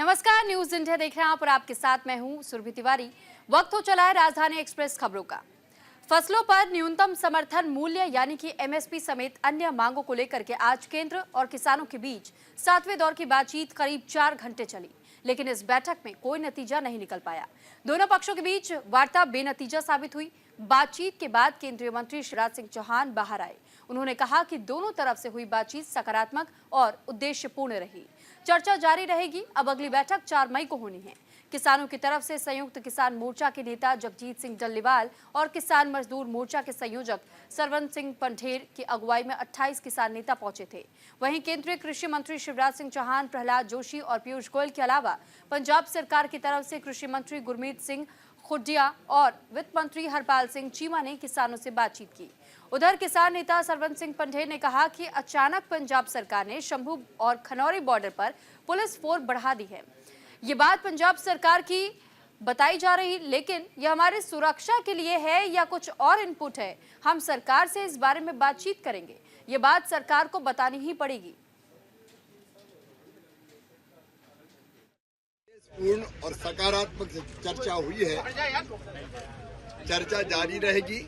नमस्कार, news India देख रहे हैं आप और आपके साथ मैं हूं सुरभि तिवारी। वक्त हो चला है राजधानी एक्सप्रेस खबरों का। फसलों पर न्यूनतम समर्थन मूल्य यानी कि एमएसपी समेत अन्य मांगों को लेकर के आज केंद्र और किसानों के बीच 7वें दौर की बातचीत करीब 4 घंटे चली, लेकिन इस बैठक में कोई नतीजा नहीं निकल पाया। दोनों पक्षों के बीच वार्ता बेनतीजा साबित हुई। बातचीत के बाद केंद्रीय मंत्री शिवराज सिंह चौहान बाहर आए। उन्होंने कहा कि दोनों तरफ से हुई बातचीत सकारात्मक और उद्देश्यपूर्ण रही। चर्चा जारी रहेगी। अब अगली बैठक 4 मई को होनी है। किसानों की तरफ से संयुक्त किसान मोर्चा के नेता जगजीत सिंह डल्लेवाल और किसान मजदूर मोर्चा के संयोजक सरवन सिंह पंढेर की अगुवाई में 28 किसान नेता पहुंचे थे। वहीं केंद्रीय कृषि मंत्री शिवराज सिंह चौहान, प्रहलाद जोशी और पीयूष गोयल के अलावा पंजाब सरकार की तरफ से कृषि मंत्री गुरमीत सिंह खुडिया और वित्त मंत्री हरपाल सिंह चीमा ने किसानों से बातचीत की। उधर किसान नेता सरवन सिंह पंढेर ने कहा कि अचानक पंजाब सरकार ने शंभू और खनौरी बॉर्डर पर पुलिस फोर्स बढ़ा दी है। ये बात पंजाब सरकार की बताई जा रही, लेकिन यह हमारी सुरक्षा के लिए है या कुछ और इनपुट है, हम सरकार से इस बारे में बातचीत करेंगे। ये बात सरकार को बतानी ही पड़ेगी। पूर्ण और सकारात्मक चर्चा हुई है। चर्चा जारी रहेगी।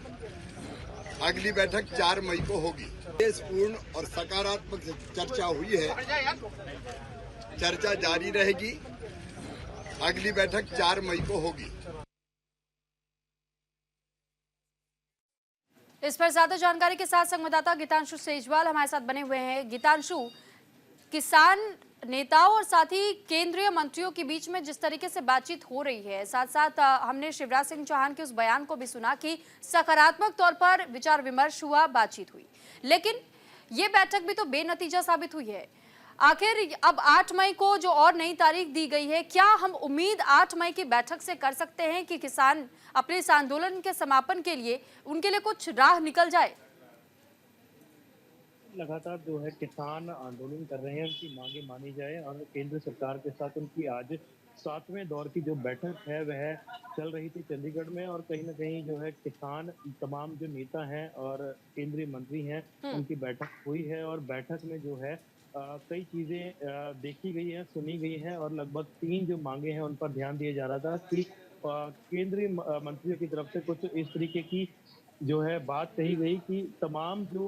अगली बैठक 4 मई को होगी। पूर्ण और सकारात्मक चर्चा हुई है। चर्चा जारी रहेगी। अगली बैठक 4 मई को होगी। इस पर ज्यादा जानकारी के साथ संवाददाता गीतांशु सेजवाल हमारे साथ बने हुए हैं। गीतांशु, किसान नेताओं और साथ ही केंद्रीय मंत्रियों के बीच में जिस तरीके से बातचीत हो रही है, साथ साथ हमने शिवराज सिंह चौहान के उस बयान को भी सुना कि सकारात्मक तौर पर विचार विमर्श हुआ, बातचीत हुई, लेकिन ये बैठक भी तो बेनतीजा साबित हुई है। आखिर अब 8 मई को जो और नई तारीख दी गई है, क्या हम उम्मीद 8 मई की बैठक से कर सकते हैं कि किसान अपने इस आंदोलन के समापन के लिए उनके लिए कुछ राह निकल जाए? लगातार जो है किसान आंदोलन कर रहे हैं, उनकी मांगे मानी जाए और केंद्र सरकार के साथ उनकी आज 7वें दौर की जो बैठक है वह चल रही थी चंडीगढ़ में। और कहीं ना कहीं जो है किसान तमाम जो नेता हैं और केंद्रीय मंत्री हैं उनकी बैठक हुई है। और बैठक में जो है कई चीजें देखी गई हैं, सुनी गई हैं और लगभग 3 जो मांगे हैं उन पर ध्यान दिया जा रहा था कि केंद्रीय मंत्रियों की तरफ से कुछ इस तरीके की जो है बात कही गई कि तमाम जो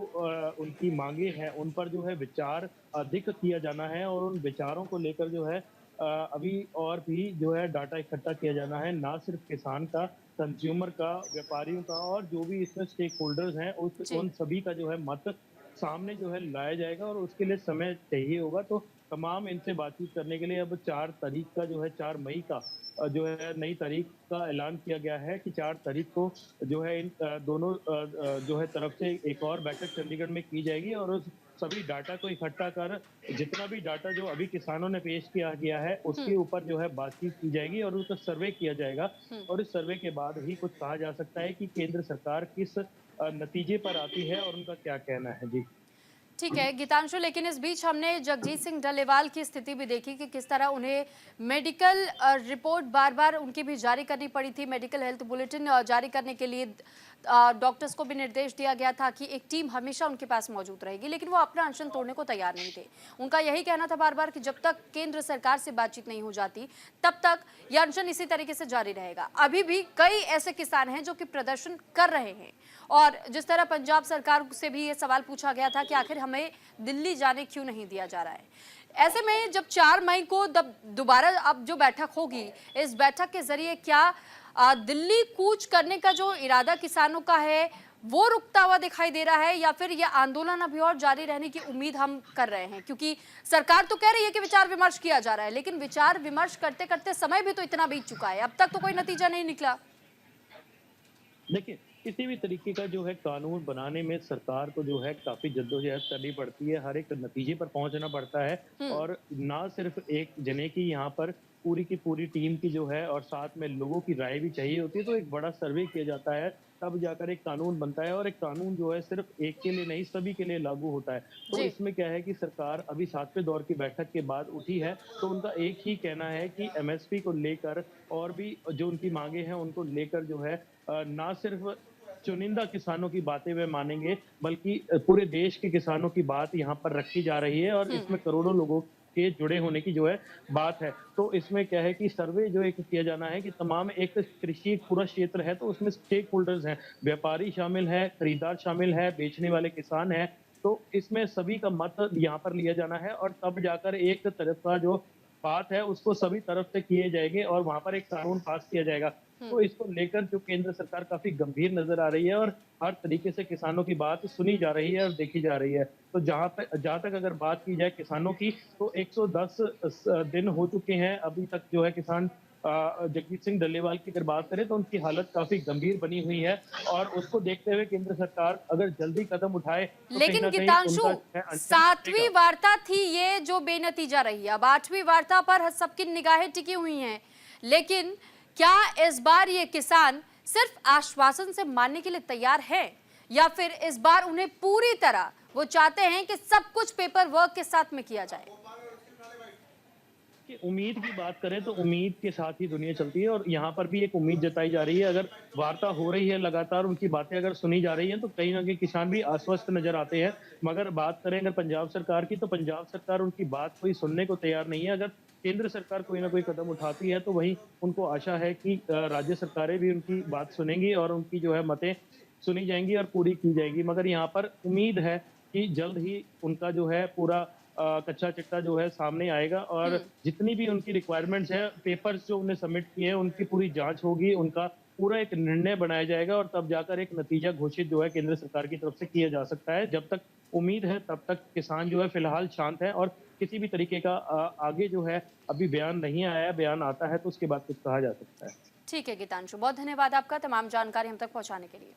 उनकी मांगे हैं उन पर जो है विचार अधिक किया जाना है और उन विचारों को लेकर जो है अभी और भी जो है डाटा इकट्ठा किया जाना है, ना सिर्फ किसान का, कंज्यूमर का, व्यापारियों का और जो भी इसमें स्टेक होल्डर्स हैं उन सभी का जो है मत सामने जो है लाया जाएगा और उसके लिए समय चाहिए होगा। तो तमाम इनसे बातचीत करने के लिए अब 4 तारीख का जो है 4 मई का जो है नई तारीख का ऐलान किया गया है कि 4 तारीख को जो है इन दोनों जो है तरफ से एक और बैठक चंडीगढ़ में की जाएगी और उस सभी डाटा को इकट्ठा कर जितना भी डाटा जो अभी किसानों ने पेश किया गया है उसके ऊपर जो है बातचीत की जाएगी और उसका सर्वे किया जाएगा। और इस सर्वे के बाद ही कुछ कहा जा सकता है कि केंद्र सरकार किस नतीजे पर आती है और उनका क्या कहना है। जी ठीक है गीतांशु, लेकिन इस बीच हमने जगजीत सिंह डल्लेवाल की स्थिति भी देखी कि किस तरह उन्हें मेडिकल रिपोर्ट बार बार उनकी भी जारी करनी पड़ी थी। मेडिकल हेल्थ बुलेटिन जारी करने के लिए डॉक्टर्स को भी निर्देश दिया गया था कि एक टीम हमेशा उनके पास मौजूद रहेगी, लेकिन वो अपना अनशन तोड़ने को तैयार नहीं थे। उनका यही कहना था बार बार कि जब तक केंद्र सरकार से बातचीत नहीं हो जाती तब तक यह अनशन इसी तरीके से जारी रहेगा। अभी भी कई ऐसे किसान हैं जो कि प्रदर्शन कर रहे हैं और जिस तरह पंजाब सरकार से भी ये सवाल पूछा गया था कि आखिर हमें दिल्ली जाने क्यों नहीं दिया जा रहा है। ऐसे में जब 4 मई को दोबारा अब जो बैठक होगी, इस बैठक के जरिए क्या दिल्ली कूच करने का जो इरादा किसानों का है वो रुकता हुआ दिखाई दे रहा है या फिर यह आंदोलन अभी और जारी रहने की उम्मीद हम कर रहे हैं? क्योंकि सरकार तो कह रही है कि विचार विमर्श किया जा रहा है, लेकिन विचार विमर्श करते करते समय भी तो इतना बीत चुका है, अब तक तो कोई नतीजा नहीं निकला। देखिए, किसी भी तरीके का जो है कानून बनाने में सरकार को जो है काफी जद्दोजहद करनी पड़ती है, हर एक नतीजे पर पहुंचना पड़ता है और ना सिर्फ एक जने की यहाँ पर पूरी की पूरी टीम की जो है और साथ में लोगों की राय भी चाहिए होती है। तो एक बड़ा सर्वे किया जाता है तब जाकर एक कानून बनता है और एक कानून जो है सिर्फ एक के लिए नहीं सभी के लिए लागू होता है। तो इसमें क्या है कि सरकार अभी 7वें दौर की बैठक के बाद उठी है तो उनका एक ही कहना है कि एमएसपी को लेकर और भी जो उनकी मांगे हैं उनको लेकर जो है ना सिर्फ चुनिंदा किसानों की बातें वे मानेंगे बल्कि पूरे देश के किसानों की बात यहाँ पर रखी जा रही है और इसमें करोड़ों लोगों के जुड़े होने की जो है बात है। तो इसमें क्या है कि सर्वे जो एक किया जाना है कि तमाम एक कृषि एक पूरा क्षेत्र है, तो उसमें स्टेक होल्डर्स हैं, व्यापारी शामिल है, खरीदार शामिल है, बेचने वाले किसान हैं। तो इसमें सभी का मत यहाँ पर लिया जाना है और तब जाकर एक तरफ का जो बात है उसको सभी तरफ से किए जाएंगे और वहां पर एक कानून पास किया जाएगा। तो इसको लेकर जो केंद्र सरकार काफी गंभीर नजर आ रही है और हर तरीके से किसानों की बात सुनी जा रही है और देखी जा रही है। तो जहां तक अगर बात की जाए किसानों की, तो 110 दिन हो चुके हैं अभी तक जो है किसान जगजीत सिंह डल्लेवाल की अगर बात करें तो उनकी हालत काफी गंभीर बनी हुई है और उसको देखते हुए केंद्र सरकार अगर जल्दी कदम उठाए तो लेकिन गीतांशु, 7वीं वार्ता थी ये जो बेनतीजा रही। अब 8वीं वार्ता पर सबकी निगाहें टिकी हुई हैं, लेकिन क्या इस बार ये किसान सिर्फ आश्वासन से मानने के लिए तैयार है या फिर इस बार उन्हें पूरी तरह वो चाहते हैं कि सब कुछ पेपर वर्क के साथ में किया जाए? कि उम्मीद की बात करें तो उम्मीद के साथ ही दुनिया चलती है और यहाँ पर भी एक उम्मीद जताई जा रही है। अगर वार्ता हो रही है लगातार, उनकी बातें अगर सुनी जा रही हैं तो कहीं ना कहीं किसान भी आश्वस्त नजर आते हैं। मगर बात करें अगर पंजाब सरकार की, तो पंजाब सरकार उनकी बात कोई सुनने को तैयार नहीं है। अगर केंद्र सरकार कोई ना कोई कदम उठाती है तो वहीं उनको आशा है कि राज्य सरकारें भी उनकी बात सुनेंगी और उनकी जो है मतें सुनी जाएंगी और पूरी की जाएगी। मगर यहाँ पर उम्मीद है कि जल्द ही उनका जो है पूरा कच्चा चिट्ठा जो है सामने आएगा और जितनी भी उनकी रिक्वायरमेंट्स है, पेपर्स जो उन्हें सबमिट किए हैं, उनकी पूरी जांच होगी, उनका पूरा एक निर्णय बनाया जाएगा और तब जाकर एक नतीजा घोषित जो है केंद्र सरकार की तरफ से किया जा सकता है। जब तक उम्मीद है तब तक किसान जो है फिलहाल शांत है और किसी भी तरीके का आगे जो है अभी बयान नहीं आया। बयान आता है तो उसके बाद कुछ कहा जा सकता है। ठीक है गीतांशु, बहुत धन्यवाद आपका तमाम जानकारी हम तक पहुंचाने के लिए।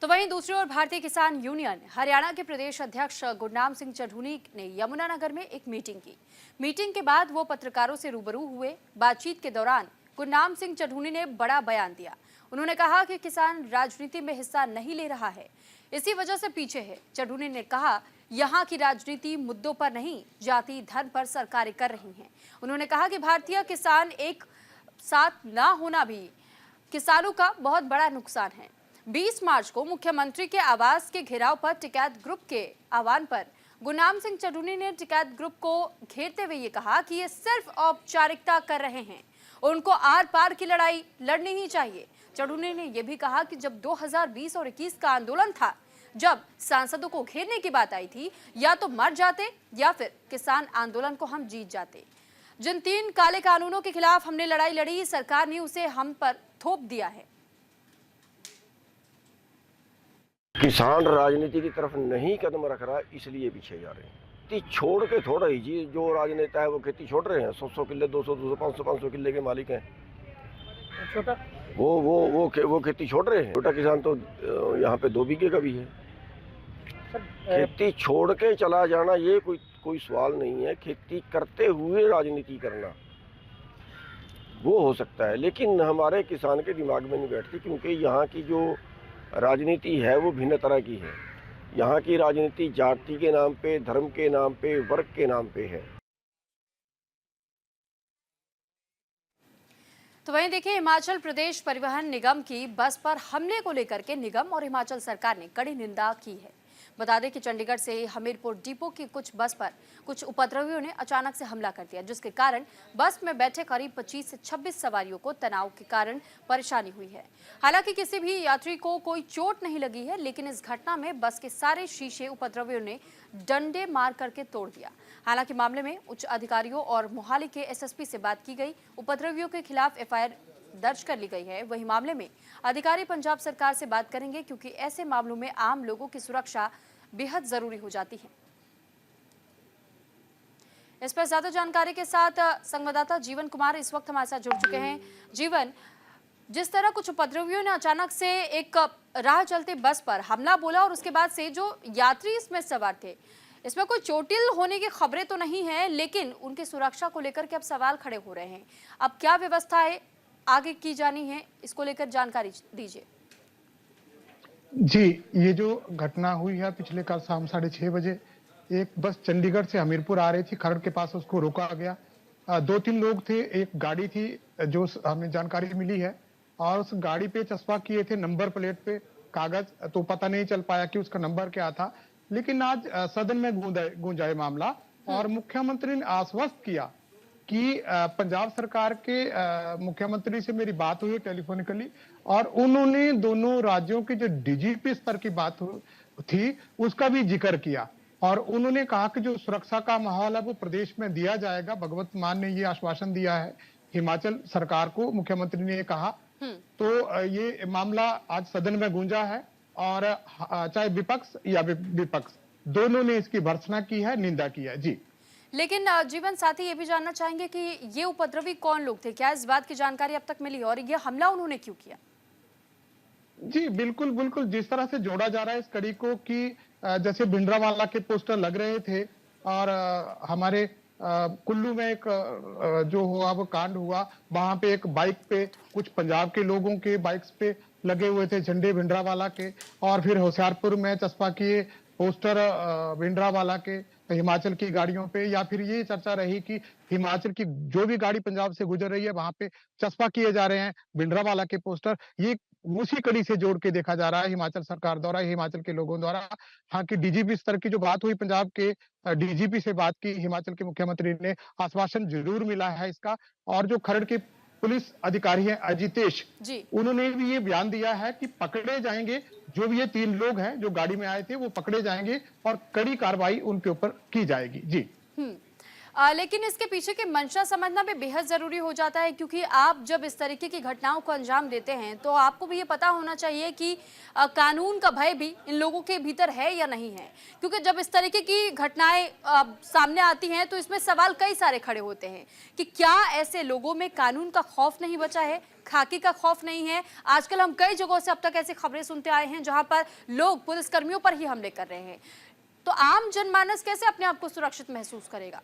तो वहीं दूसरी ओर भारतीय किसान यूनियन हरियाणा के प्रदेश अध्यक्ष गुरनाम सिंह चढ़ूनी ने यमुनानगर में एक मीटिंग की। मीटिंग के बाद वो पत्रकारों से रूबरू हुए। बातचीत के दौरान गुरनाम सिंह चढ़ूनी ने बड़ा बयान दिया। उन्होंने कहा कि किसान राजनीति में हिस्सा नहीं ले रहा है, इसी वजह से पीछे है। चढ़ूनी ने कहा यहाँ की राजनीति मुद्दों पर नहीं, जाति धर्म पर सरकारें कर रही हैं। उन्होंने कहा कि भारतीय किसान एक साथ ना होना भी किसानों का बहुत बड़ा नुकसान है। 20 मार्च को मुख्यमंत्री के आवास के घेराव पर टिकैत ग्रुप के आह्वान पर गुरनाम सिंह चढ़ूनी ने टिकैत ग्रुप को घेरते हुए ये कहा कि ये सिर्फ औपचारिकता कर रहे हैं, उनको आर पार की लड़ाई लड़नी ही चाहिए। चढ़ूनी ने यह भी कहा कि जब 2020 और 21 का आंदोलन था, जब सांसदों को घेरने की बात आई थी, या तो मर जाते या फिर किसान आंदोलन को हम जीत जाते। जिन 3 काले कानूनों के खिलाफ हमने लड़ाई लड़ी, सरकार ने उसे हम पर थोप दिया है। किसान राजनीति की तरफ नहीं कदम रख रहा, इसलिए पीछे जा रहे हैं। खेती छोड़ के थोड़ा ही जी, जो राजनेता है वो खेती छोड़ रहे हैं। 100 किले 200 500 किले के मालिक हैं। छोटा वो खेती छोड़ रहे हैं। छोटा किसान तो यहाँ पे 2 बीघे का भी है। खेती छोड़ के चला जाना ये कोई सवाल नहीं है। खेती करते हुए राजनीति करना वो हो सकता है, लेकिन हमारे किसान के दिमाग में नहीं बैठती, क्योंकि यहाँ की जो राजनीति है वो भिन्न तरह की है। यहाँ की राजनीति जाति के नाम पे, धर्म के नाम पे, वर्ग के नाम पे है। तो वहीं देखिए, हिमाचल प्रदेश परिवहन निगम की बस पर हमले को लेकर के निगम और हिमाचल सरकार ने कड़ी निंदा की है। बता दें कि चंडीगढ़ से हमीरपुर डिपो की कुछ बस पर कुछ उपद्रवियों ने अचानक से हमला कर दिया, जिसके कारण बस में बैठे करीब 25 से 26 सवारियों को तनाव के कारण परेशानी हुई है। हालांकि किसी भी यात्री को कोई चोट नहीं लगी है, लेकिन इस घटना में बस के सारे शीशे उपद्रवियों ने डंडे मार करके तोड़ दिया। हालांकि मामले में उच्च अधिकारियों और मोहाली के एसएसपी से बात की गई। उपद्रवियों के खिलाफ एफआईआर दर्ज कर ली गई है। वहीं मामले में अधिकारी पंजाब सरकार से बात करेंगे, क्योंकि ऐसे मामलों में आम लोगों की सुरक्षा बेहद जरूरी हो जाती है। इस पर ज्यादा जानकारी के साथ संवाददाता जीवन कुमार इस वक्त हमारे साथ जुड़ चुके हैं। जीवन, जिस तरह कुछ उपद्रवियों ने अचानक से एक राह चलते बस पर हमला बोला और उसके बाद से जो यात्री इसमें सवार थे, इसमें कोई चोटिल होने की खबरें तो नहीं है, लेकिन उनकी सुरक्षा को लेकर के अब सवाल खड़े हो रहे हैं। अब क्या व्यवस्था है आगे की जानी है, इसको लेकर जानकारी दीजिए। जी, ये जो घटना हुई है पिछले कल शाम 6:30 बजे, एक बस चंडीगढ़ से हमीरपुर आ रही थी। खरड़ के पास उसको रोका गया। 2-3 लोग थे, एक गाड़ी थी जो हमें जानकारी मिली है, और उस गाड़ी पे चस्पा किए थे नंबर प्लेट पे कागज, तो पता नहीं चल पाया कि उसका नंबर क्या था। लेकिन आज सदन में गूंजा है मामला। और मुख्यमंत्री ने आश्वस्त किया कि पंजाब सरकार के मुख्यमंत्री से मेरी बात हुई टेलीफोनिकली, और उन्होंने दोनों राज्यों के जो डीजीपी स्तर की बात थी उसका भी जिक्र किया, और उन्होंने कहा कि जो सुरक्षा का माहौल है वो प्रदेश में दिया जाएगा। भगवंत मान ने ये आश्वासन दिया है हिमाचल सरकार को, मुख्यमंत्री ने ये कहा। तो ये मामला आज सदन में गूंजा है, और चाहे विपक्ष या विपक्ष दोनों ने इसकी भर्त्सना की है, निंदा की है। जी, लेकिन जीवन साथी ये भी जानना चाहेंगे कि ये उपद्रवी कौन लोग थे, क्या इस बात की जानकारी अब तक मिली और ये हमला उन्होंने क्यों किया? जी बिल्कुल बिल्कुल, जिस तरह से जोड़ा जा रहा है इस कड़ी को कि जैसे भिंडरावाला के पोस्टर लग रहे थे, और हमारे कुल्लू में एक जो हुआ वो कांड हुआ, वहां पे एक बाइक पे कुछ पंजाब के लोगों के बाइक्स पे लगे हुए थे झंडे भिंडरावाला के, और फिर होशियारपुर में चस्पा किए पोस्टर भिंडरावाला के हिमाचल की गाड़ियों पे, या फिर ये चर्चा रही कि हिमाचल की जो भी गाड़ी पंजाब से गुजर रही है वहां पे चस्पा किए जा रहे हैं भिंडरावाला के पोस्टर। ये उसी कड़ी से जोड़ के देखा जा रहा है हिमाचल सरकार द्वारा, हिमाचल के लोगों द्वारा। हाँ, कि डीजीपी स्तर की जो बात हुई, पंजाब के डीजीपी से बात की हिमाचल के मुख्यमंत्री ने, आश्वासन जरूर मिला है इसका। और जो खरड़ के पुलिस अधिकारी हैं अजितेश जी, उन्होंने भी ये बयान दिया है कि पकड़े जाएंगे, जो भी ये 3 लोग हैं जो गाड़ी में आए थे वो पकड़े जाएंगे और कड़ी कार्रवाई उनके ऊपर की जाएगी। जी, लेकिन इसके पीछे की मंशा समझना भी बेहद जरूरी हो जाता है, क्योंकि आप जब इस तरीके की घटनाओं को अंजाम देते हैं तो आपको भी ये पता होना चाहिए कि कानून का भय भी इन लोगों के भीतर है या नहीं है। क्योंकि जब इस तरीके की घटनाएं सामने आती हैं तो इसमें सवाल कई सारे खड़े होते हैं कि क्या ऐसे लोगों में कानून का खौफ नहीं बचा है, खाकी का खौफ नहीं है। आजकल हम कई जगहों से अब तक ऐसी खबरें सुनते आए हैं जहां पर लोग पुलिसकर्मियों पर ही हमले कर रहे हैं। तो आम जनमानस कैसे अपने आप को सुरक्षित महसूस करेगा?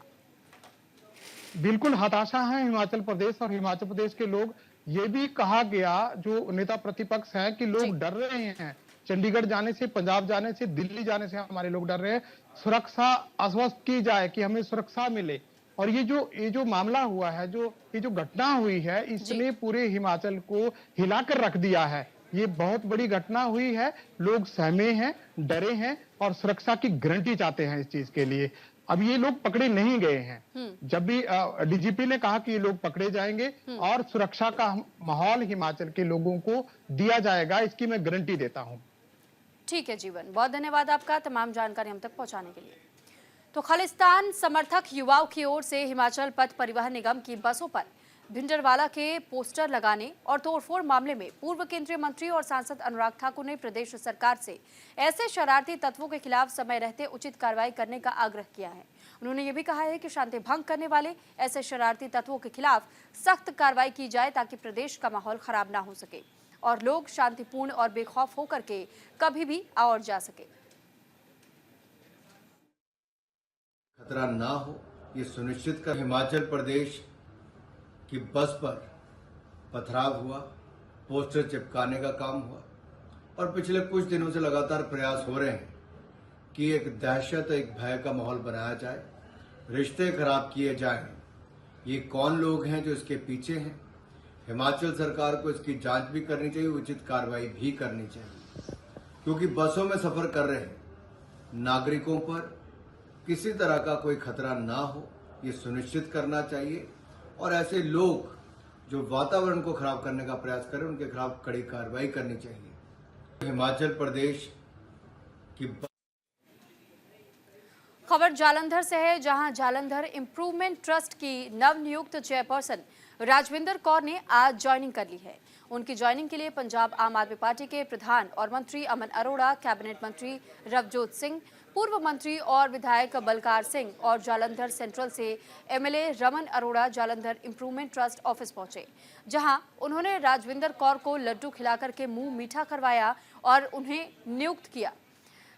बिल्कुल हताशा है हिमाचल प्रदेश और हिमाचल प्रदेश के लोग। ये भी कहा गया जो नेता प्रतिपक्ष है कि लोग डर रहे हैं, चंडीगढ़ जाने से, पंजाब जाने से, दिल्ली जाने से हमारे लोग डर रहे हैं। सुरक्षा आश्वस्त की जाए कि हमें सुरक्षा मिले। और ये जो मामला हुआ है, ये जो घटना हुई है, इसने पूरे हिमाचल को हिलाकर रख दिया है। ये बहुत बड़ी घटना हुई है, लोग सहमे हैं, डरे हैं और सुरक्षा की गारंटी चाहते हैं इस चीज के लिए। अब ये लोग पकड़े नहीं गए हैं। जब भी डीजीपी ने कहा कि ये लोग पकड़े जाएंगे और सुरक्षा का माहौल हिमाचल के लोगों को दिया जाएगा, इसकी मैं गारंटी देता हूं। ठीक है जीवन, बहुत धन्यवाद आपका तमाम जानकारी हम तक पहुंचाने के लिए। तो खालिस्तान समर्थक युवाओं की ओर से हिमाचल पथ परिवहन निगम की बसों पर भिंडरवाला के पोस्टर लगाने और तोड़फोड़ मामले में पूर्व केंद्रीय मंत्री और सांसद अनुराग ठाकुर ने प्रदेश सरकार से ऐसे शरारती तत्वों के खिलाफ समय रहते उचित कार्रवाई करने का आग्रह किया है। उन्होंने ये भी कहा है कि शांति भंग करने वाले ऐसे शरारती तत्वों के खिलाफ सख्त कार्रवाई की जाए ताकि प्रदेश का माहौल खराब ना हो सके और लोग शांतिपूर्ण और बेखौफ होकर के कभी भी और जा सके। खतरा ना हो ये सुनिश्चित कर हिमाचल प्रदेश की बस पर पथराव हुआ, पोस्टर चिपकाने का काम हुआ और पिछले कुछ दिनों से लगातार प्रयास हो रहे हैं कि एक दहशत, एक भय का माहौल बनाया जाए, रिश्ते खराब किए जाएं। ये कौन लोग हैं जो इसके पीछे हैं? हिमाचल सरकार को इसकी जांच भी करनी चाहिए, उचित कार्रवाई भी करनी चाहिए, क्योंकि बसों में सफर कर रहे नागरिकों पर किसी तरह का कोई खतरा ना हो ये सुनिश्चित करना चाहिए और ऐसे लोग जो वातावरण को खराब करने का प्रयास करें उनके खिलाफ कड़ी कार्रवाई करनी चाहिए। हिमाचल प्रदेश की खबर जालंधर से है, जहां जालंधर इंप्रूवमेंट ट्रस्ट की नवनियुक्त चेयरपर्सन राजविंदर कौर ने आज ज्वाइनिंग कर ली है। उनकी ज्वाइनिंग के लिए पंजाब आम आदमी पार्टी के प्रधान और मंत्री अमन अरोड़ा, कैबिनेट मंत्री रवजोत सिंह, पूर्व मंत्री और विधायक बलकार सिंह और जालंधर सेंट्रल से MLA Raman Arora Jalandhar improvement trust office पहुंचे, जहां उन्होंने राजविंदर कौर को लड्डू खिलाकर के मुंह मीठा करवाया और उन्हें नियुक्त किया,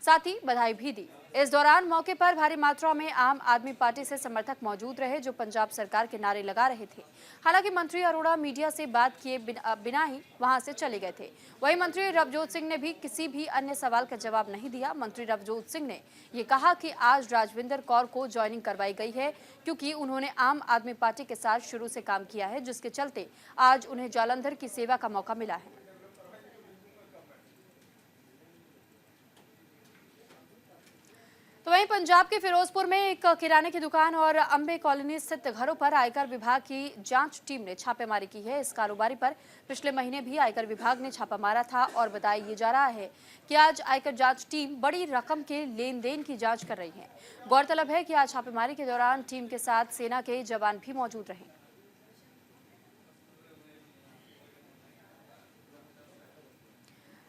साथ ही बधाई भी दी। इस दौरान मौके पर भारी मात्रा में आम आदमी पार्टी से समर्थक मौजूद रहे जो पंजाब सरकार के नारे लगा रहे थे। हालांकि मंत्री अरोड़ा मीडिया से बात किए बिना ही वहां से चले गए थे। वहीं मंत्री रवजोत सिंह ने भी किसी भी अन्य सवाल का जवाब नहीं दिया। मंत्री रवजोत सिंह ने ये कहा कि आज राजविंदर कौर को ज्वाइनिंग करवाई गई है क्योंकि उन्होंने आम आदमी पार्टी के साथ शुरू से काम किया है, जिसके चलते आज उन्हें जालंधर की सेवा का मौका मिला है। तो वहीं पंजाब के फिरोजपुर में एक किराने की दुकान और अंबे कॉलोनी स्थित घरों पर आयकर विभाग की जांच टीम ने छापेमारी की है। इस कारोबारी पर पिछले महीने भी आयकर विभाग ने छापा मारा था और बताया जा रहा है कि आज आयकर जांच टीम बड़ी रकम के लेन देन की जांच कर रही है। गौरतलब है कि आज छापेमारी के दौरान टीम के साथ सेना के जवान भी मौजूद रहे।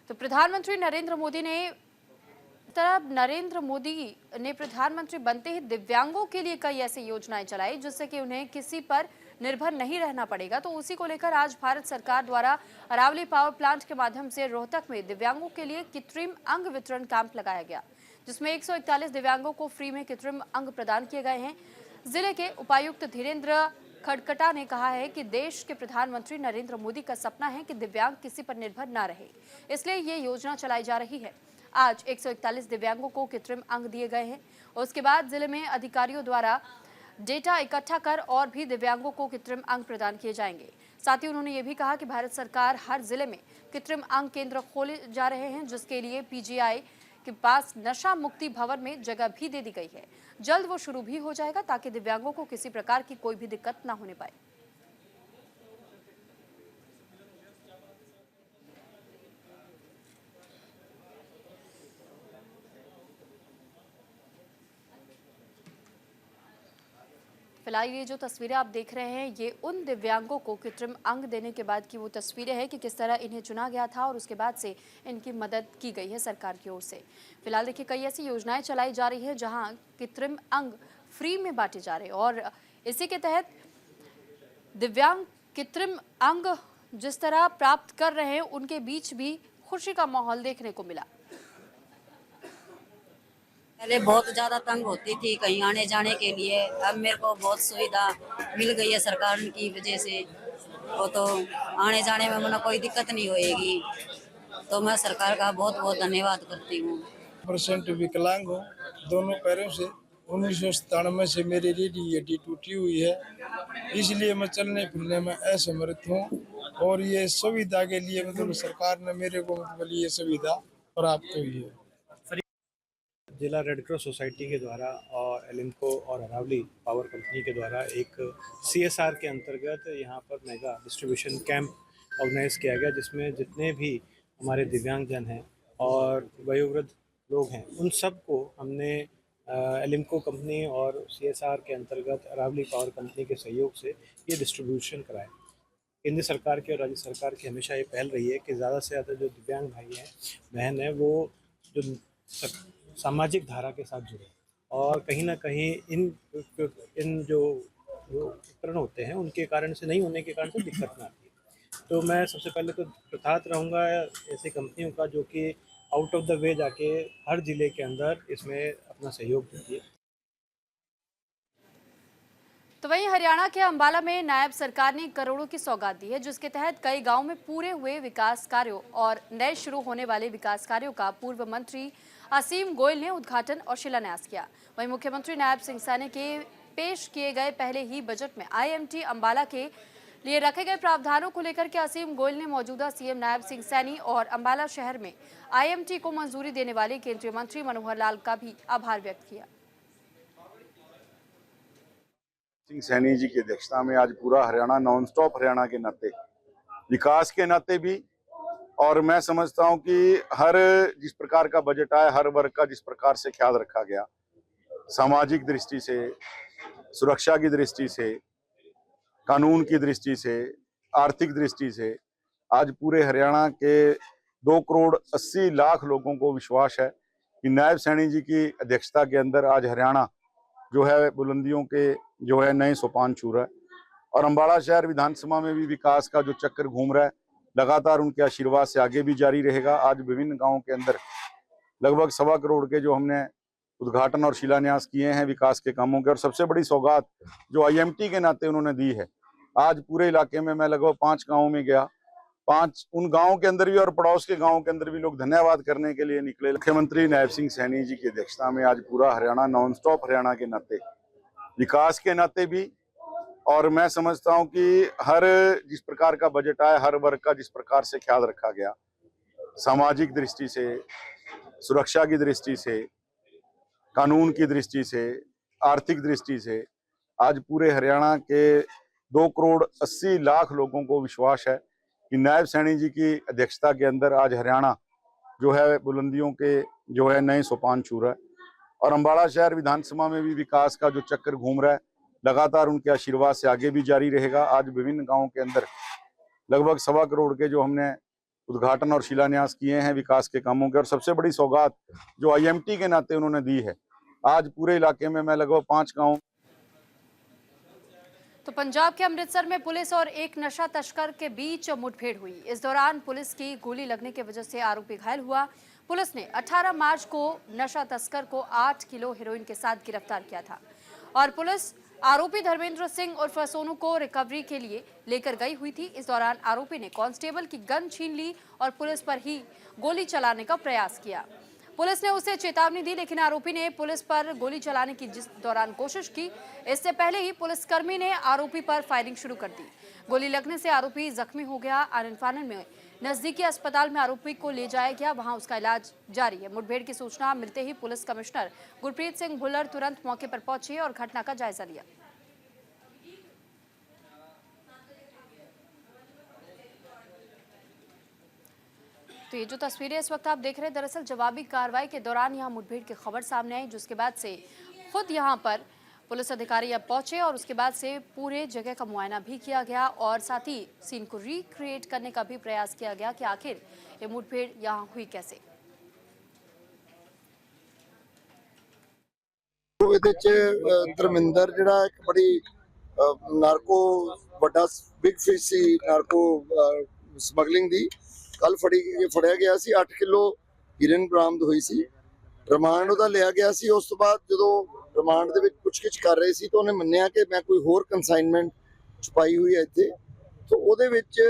तो प्रधानमंत्री नरेंद्र मोदी ने प्रधानमंत्री बनते ही दिव्यांगों के लिए कई ऐसी योजनाएं चलाई जिससे कि उन्हें किसी पर निर्भर नहीं रहना पड़ेगा। तो उसी को लेकर आज भारत सरकार द्वारा अरावली पावर प्लांट के माध्यम से रोहतक में दिव्यांगों के लिए कृत्रिम अंग वितरण कैंप लगाया गया, जिसमें 141 दिव्यांगों को फ्री में कृत्रिम अंग प्रदान किए गए हैं। जिले के उपायुक्त धीरेन्द्र खड़कटा ने कहा है कि देश के प्रधानमंत्री नरेंद्र मोदी का सपना है कि दिव्यांग किसी पर निर्भर न रहे, इसलिए ये योजना चलाई जा रही है। आज 141 दिव्यांगों को कृत्रिम अंग दिए गए हैं। उसके बाद जिले में अधिकारियों द्वारा डेटा इकट्ठा कर और भी दिव्यांगों को कृत्रिम अंग प्रदान किए जाएंगे। साथ ही उन्होंने ये भी कहा कि भारत सरकार हर जिले में कृत्रिम अंग केंद्र खोले जा रहे हैं, जिसके लिए पीजीआई के पास नशा मुक्ति भवन में जगह भी दे दी गई है। जल्द वो शुरू भी हो जाएगा ताकि दिव्यांगों को किसी प्रकार की कोई भी दिक्कत ना होने पाए। फिलहाल ये जो तस्वीरें आप देख रहे हैं ये उन दिव्यांगों को कृत्रिम अंग देने के बाद की वो तस्वीरें हैं कि किस तरह इन्हें चुना गया था और उसके बाद से इनकी मदद की गई है सरकार की ओर से। फिलहाल देखिए कई ऐसी योजनाएं चलाई जा रही है जहां कृत्रिम अंग फ्री में बांटे जा रहे हैं और इसी के तहत दिव्यांग कृत्रिम अंग जिस तरह प्राप्त कर रहे हैं उनके बीच भी खुशी का माहौल देखने को मिला। पहले बहुत ज़्यादा तंग होती थी कहीं आने जाने के लिए, अब मेरे को बहुत सुविधा मिल गई है सरकार की वजह से। वो तो आने जाने में मुझे कोई दिक्कत नहीं होएगी, तो मैं सरकार का बहुत बहुत धन्यवाद करती हूँ। % विकलांग हूँ दोनों पैरों से। 1997 से मेरी रीढ़ की हड्डी टूटी हुई है, इसलिए मैं चलने फिरने में असमर्थ हूँ और ये सुविधा के लिए मतलब सरकार ने मेरे को मतलब ये सुविधा प्राप्त हुई है। जिला रेड क्रॉस सोसाइटी के द्वारा और एलिम्को और अरावली पावर कंपनी के द्वारा एक CSR के अंतर्गत यहाँ पर मेगा डिस्ट्रीब्यूशन कैंप ऑर्गेनाइज किया गया, जिसमें जितने भी हमारे दिव्यांगजन हैं और वयोवृद्ध लोग हैं उन सब को हमने एलिम्को कंपनी और CSR के अंतर्गत अरावली पावर कंपनी के सहयोग से ये डिस्ट्रीब्यूशन कराए। केंद्र सरकार की और राज्य सरकार की हमेशा ये पहल रही है कि ज़्यादा से ज़्यादा जो दिव्यांग भाई हैं बहन हैं वो जो सामाजिक धारा के साथ जुड़े और कहीं ना कहीं इन जो उपकरण होते हैं उनके कारण से नहीं होने के कारण से दिक्कत ना आती है। तो मैं सबसे पहले तो प्रथात रहूँगा ऐसी कंपनियों का जो कि आउट ऑफ द वे जाके हर जिले के अंदर इसमें अपना सहयोग देती है। तो वहीं हरियाणा के अंबाला में नायब सरकार ने करोड़ों की सौगात दी है, जिसके तहत कई गांव में पूरे हुए विकास कार्यों और नए शुरू होने वाले विकास कार्यों का पूर्व मंत्री असीम गोयल ने उद्घाटन और शिलान्यास किया। वहीं मुख्यमंत्री नायब सिंह सैनी के पेश किए गए पहले ही बजट में IMT अंबाला के लिए रखे गए प्रावधानों को लेकर के असीम गोयल ने मौजूदा CM नायब सिंह सैनी और अंबाला शहर में IMT को मंजूरी देने वाले केंद्रीय मंत्री मनोहर लाल का भी आभार व्यक्त किया। सिंह सैनी जी की अध्यक्षता में आज पूरा हरियाणा नॉन स्टॉप हरियाणा के नाते, विकास के नाते भी, और मैं समझता हूं कि हर जिस प्रकार का बजट आया हर वर्ग का जिस प्रकार से ख्याल रखा गया, सामाजिक दृष्टि से, सुरक्षा की दृष्टि से, कानून की दृष्टि से, आर्थिक दृष्टि से, आज पूरे हरियाणा के 2 करोड़ 80 लाख लोगों को विश्वास है कि नायब सैनी जी की अध्यक्षता के अंदर आज हरियाणा जो है बुलंदियों के जो है नए सोपान छू रहा है और अंबाला शहर विधानसभा में भी विकास का जो चक्कर घूम रहा है लगातार उनके आशीर्वाद से आगे भी जारी रहेगा। आज विभिन्न गांवों के अंदर लगभग 1.25 करोड़ के जो हमने उद्घाटन और शिलान्यास किए हैं विकास के कामों के, और सबसे बड़ी सौगात जो IMT के नाते उन्होंने दी है। आज पूरे इलाके में मैं लगभग 5 गाँव में गया, 5 उन गाँव के अंदर भी और पड़ोस के गाँव के अंदर भी लोग धन्यवाद करने के लिए निकले। मुख्यमंत्री नायब सिंह सैनी जी की अध्यक्षता में आज पूरा हरियाणा नॉन स्टॉप हरियाणा के नाते, विकास के नाते भी, और मैं समझता हूं कि हर जिस प्रकार का बजट आया हर वर्ग का जिस प्रकार से ख्याल रखा गया, सामाजिक दृष्टि से, सुरक्षा की दृष्टि से, कानून की दृष्टि से, आर्थिक दृष्टि से आज पूरे हरियाणा के 2 करोड़ 80 लाख लोगों को विश्वास है कि नायब सैनी जी की अध्यक्षता के अंदर आज हरियाणा जो है बुलंदियों के जो है नए सोपान छू रहा है। और अम्बाड़ा शहर विधानसभा में भी विकास का जो चक्कर घूम रहा है लगातार उनके आशीर्वाद से आगे भी जारी रहेगा। आज विभिन्न गांवों के अंदर लगभग 1.25 करोड़ के जो हमने उद्घाटन और शिलान्यास किए हैं विकास के कामों के, और सबसे बड़ी सौगात जो IMT के नाते उन्होंने दी है। आज पूरे इलाके में मैं लगभग 5 गाँव। तो पंजाब के अमृतसर में पुलिस और एक नशा तस्कर के बीच मुठभेड़ हुई। इस दौरान पुलिस की गोली लगने की वजह से आरोपी घायल हुआ। पुलिस ने 18 मार्च को नशा तस्कर को 8 किलो हेरोइन के साथ गिरफ्तार किया था और पुलिस आरोपी धर्मेंद्र सिंह उर्फ सोनू को रिकवरी के लिए लेकर गई हुई थी। इस दौरान आरोपी ने कांस्टेबल की गन छीन ली और पुलिस पर ही गोली चलाने का प्रयास किया। पुलिस ने उसे चेतावनी दी, लेकिन आरोपी ने पुलिस पर गोली चलाने की जिस दौरान कोशिश की, इससे पहले ही पुलिसकर्मी ने आरोपी पर फायरिंग शुरू कर दी। गोली लगने से आरोपी जख्मी हो गया। आनन फानन में नजदीकी अस्पताल में आरोपी को ले जाया गया, वहां उसका इलाज जारी है। मुठभेड़ की सूचना मिलते ही पुलिस कमिश्नर गुरप्रीत सिंह भुल्लर तुरंत मौके पर पहुंचे और घटना का जायजा लिया। तो ये जो तस्वीरें इस वक्त आप देख रहे हैं, दरअसल जवाबी कार्रवाई के दौरान यहाँ मुठभेड़ की खबर सामने आई, जिसके बाद से खुद यहाँ पर पुलिस अधिकारी अब पहुंचे और उसके बाद से पूरे जगह का मुआयना भी किया गया और साथ ही सीन को रिक्रिएट करने का भी प्रयास किया गया कि आखिर ये मुठभेड़ यहाँ हुई कैसे। धर्मिंदर जिहड़ा एक बड़ी नार्को वड्डा बिग फिश सी नार्को ਸਮਗਲਿੰਗ ਦੀ ਕੱਲ ਫੜਿਆ ਗਿਆ ਸੀ। 8 ਕਿਲੋ ਹੀਰਨ ਬਰਾਮਦ ਹੋਈ ਸੀ। ਰਿਮਾਂਡ ਉਹਦਾ ਲਿਆ ਗਿਆ ਸੀ। ਉਸ ਤੋਂ ਬਾਅਦ ਜਦੋਂ ਰਿਮਾਂਡ ਦੇ ਵਿੱਚ ਪੁੱਛਗਿੱਛ ਕਰ ਰਹੇ ਸੀ ਤਾਂ ਉਹਨੇ ਮੰਨਿਆ ਕਿ ਮੈਂ ਕੋਈ ਹੋਰ ਕਨਸਾਈਨਮੈਂਟ ਛੁਪਾਈ ਹੋਈ ਹੈ ਇੱਥੇ। ਤਾਂ ਉਹਦੇ ਵਿੱਚ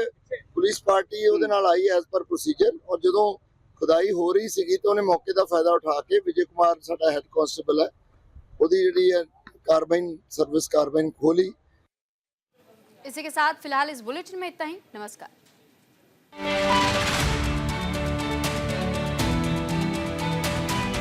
ਪੁਲਿਸ ਪਾਰਟੀ ਉਹਦੇ ਨਾਲ ਆਈ ਐਜ਼ ਪਰ ਪ੍ਰੋਸੀਜਰ, ਔਰ ਜਦੋਂ ਖੁਦਾਈ ਹੋ ਰਹੀ ਸੀਗੀ ਤਾਂ ਉਹਨੇ ਮੌਕੇ ਦਾ ਫਾਇਦਾ ਉਠਾ ਕੇ ਵਿਜੇ ਕੁਮਾਰ ਸਾਡਾ ਹੈੱਡ ਕਾਂਸਟੇਬਲ ਹੈ, ਉਹਦੀ ਜਿਹੜੀ ਹੈ कार्बाइन सर्विस कार्बाइन खोली। इसी के साथ फिलहाल इस बुलेटिन में इतना ही। नमस्कार।